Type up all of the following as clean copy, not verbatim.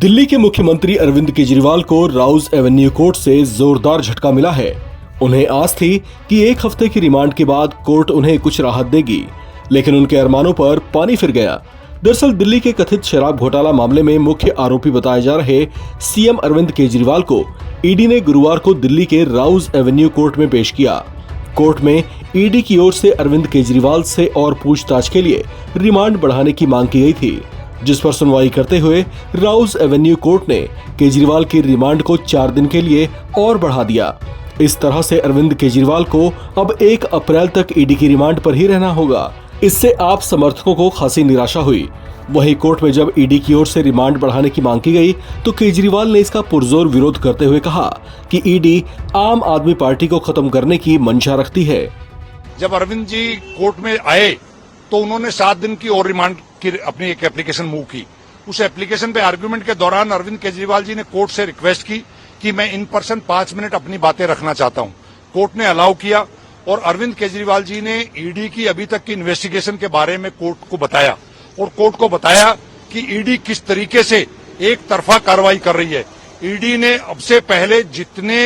दिल्ली के मुख्यमंत्री अरविंद केजरीवाल को राउज एवेन्यू कोर्ट से जोरदार झटका मिला है। उन्हें आस थी कि एक हफ्ते की रिमांड के बाद कोर्ट उन्हें कुछ राहत देगी, लेकिन उनके अरमानों पर पानी फिर गया। दरअसल दिल्ली के कथित शराब घोटाला मामले में मुख्य आरोपी बताए जा रहे सीएम अरविंद केजरीवाल को ईडी ने गुरुवार को दिल्ली के राउज एवेन्यू कोर्ट में पेश किया। कोर्ट में ईडी की ओर से अरविंद केजरीवाल से और पूछताछ के लिए रिमांड बढ़ाने की मांग की गई थी, जिस पर सुनवाई करते हुए राउज एवेन्यू कोर्ट ने केजरीवाल की रिमांड को 4 दिन के लिए और बढ़ा दिया। इस तरह से अरविंद केजरीवाल को अब 1 अप्रैल तक ईडी की रिमांड पर ही रहना होगा। इससे आप समर्थकों को खासी निराशा हुई। वहीं कोर्ट में जब ईडी की ओर से रिमांड बढ़ाने की मांग की गई तो केजरीवाल ने इसका पुरजोर विरोध करते हुए कहा कि ईडी आम आदमी पार्टी को खत्म करने की मंशा रखती है। जब अरविंद जी कोर्ट में आए तो उन्होंने 7 दिन की और रिमांड की अपनी एक एप्लीकेशन मूव की। उस एप्लीकेशन पे आर्गुमेंट के दौरान अरविंद केजरीवाल जी ने कोर्ट से रिक्वेस्ट की कि मैं इन पर्सन 5 मिनट अपनी बातें रखना चाहता हूं। कोर्ट ने अलाउ किया और अरविंद केजरीवाल जी ने ईडी की अभी तक की इन्वेस्टिगेशन के बारे में कोर्ट को बताया और कोर्ट को बताया कि ईडी किस तरीके से एक तरफा कार्रवाई कर रही है। ईडी ने अब से पहले जितने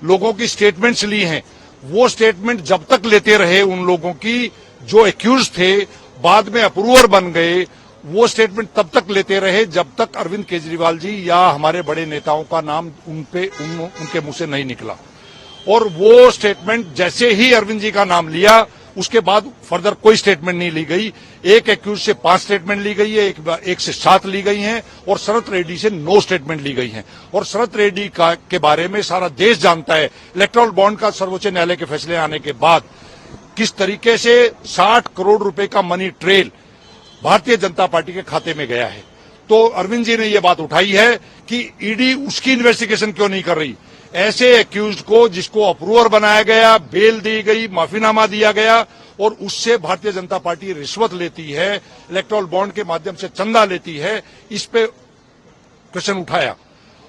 लोगों की स्टेटमेंट्स ली हैं वो स्टेटमेंट जब तक लेते रहे उन लोगों की जो एक्यूज थे, बाद में अप्रूवर बन गए, वो स्टेटमेंट तब तक लेते रहे जब तक अरविंद केजरीवाल जी या हमारे बड़े नेताओं का नाम उनके मुंह से नहीं निकला। और वो स्टेटमेंट जैसे ही अरविंद जी का नाम लिया उसके बाद फर्दर कोई स्टेटमेंट नहीं ली गई। एक एक्यूज से 5 स्टेटमेंट ली गई है, एक से 7 ली गई हैं और शरत रेड्डी से 9 स्टेटमेंट ली गई हैं। और शरत रेड्डी के बारे में सारा देश जानता है, इलेक्टोरल बॉन्ड का सर्वोच्च न्यायालय के फैसले आने के बाद किस तरीके से 60 करोड़ रुपए का money trail Bharatiya Janata party के खाते में गया है। तो अरविंद जी ने यह बात उठाई है कि ईडी उसकी इन्वेस्टिगेशन क्यों नहीं कर रही। ऐसे एक्यूज को जिसको अप्रूवर बनाया गया, बेल दी गई, माफीनामा दिया गया और उससे भारतीय जनता पार्टी रिश्वत लेती है, इलेक्टोरल बॉन्ड के माध्यम से चंदा लेती है, इस पे क्वेश्चन उठाया।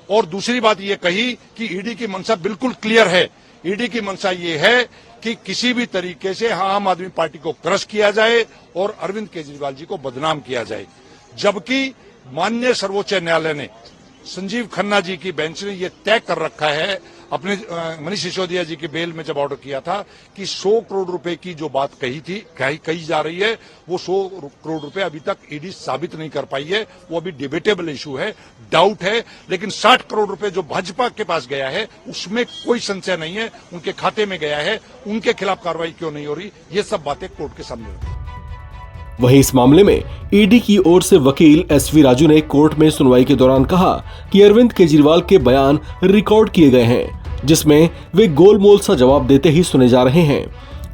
और दूसरी बात यह कही कि ईडी की मंशा बिल्कुल क्लियर है। ईडी की मंशा ये है कि किसी भी तरीके से आम आदमी पार्टी को क्रश किया जाए और अरविंद केजरीवाल जी को बदनाम किया जाए। जबकि माननीय सर्वोच्च न्यायालय ने, संजीव खन्ना जी की बेंच ने यह तय कर रखा है अपने मनीष सिसोदिया जी की बेल में जब ऑर्डर किया था कि 100 करोड़ रुपए की जो बात कही जा रही है वो 100 करोड़ रुपए अभी तक ईडी साबित नहीं कर पाई है। वो अभी डिबेटेबल इशू है, डाउट है। लेकिन 60 करोड़ रुपए जो भाजपा के पास गया है उसमें कोई संशय नहीं है, उनके खाते में गया है। उनके खिलाफ कार्रवाई क्यों नहीं हो रही, ये सब बातें कोर्ट के सामने रखी। वहीं इस मामले में ईडी की ओर से वकील एसवी राजू ने कोर्ट में सुनवाई के दौरान कहा कि अरविंद केजरीवाल के बयान रिकॉर्ड किए गए हैं, जिसमें वे गोलमोल सा जवाब देते ही सुने जा रहे हैं।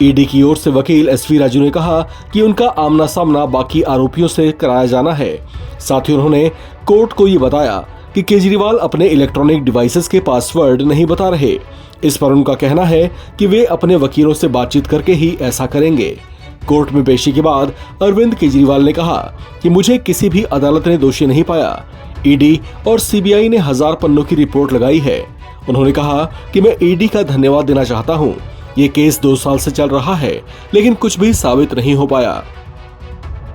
ईडी की ओर से वकील एसवी राजू ने कहा कि उनका आमना सामना बाकी आरोपियों से कराया जाना है। साथ ही उन्होंने कोर्ट को ये बताया कि केजरीवाल अपने इलेक्ट्रॉनिक डिवाइसेस के पासवर्ड नहीं बता रहे। इस पर उनका कहना है कि वे अपने वकीलों से बातचीत करके ही ऐसा करेंगे। कोर्ट में पेशी के बाद अरविंद केजरीवाल ने कहा कि मुझे किसी भी अदालत ने दोषी नहीं पाया। ईडी और सीबीआई ने 1000 पन्नों की रिपोर्ट लगाई है। उन्होंने कहा कि मैं ईडी का धन्यवाद देना चाहता हूं। ये केस 2 साल से चल रहा है, लेकिन कुछ भी साबित नहीं हो पाया।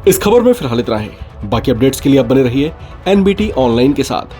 इस खबर में फिलहाल इतना ही। बाकी अपडेट्स के लिए आप बने रहिए एनबीटी ऑनलाइन के साथ।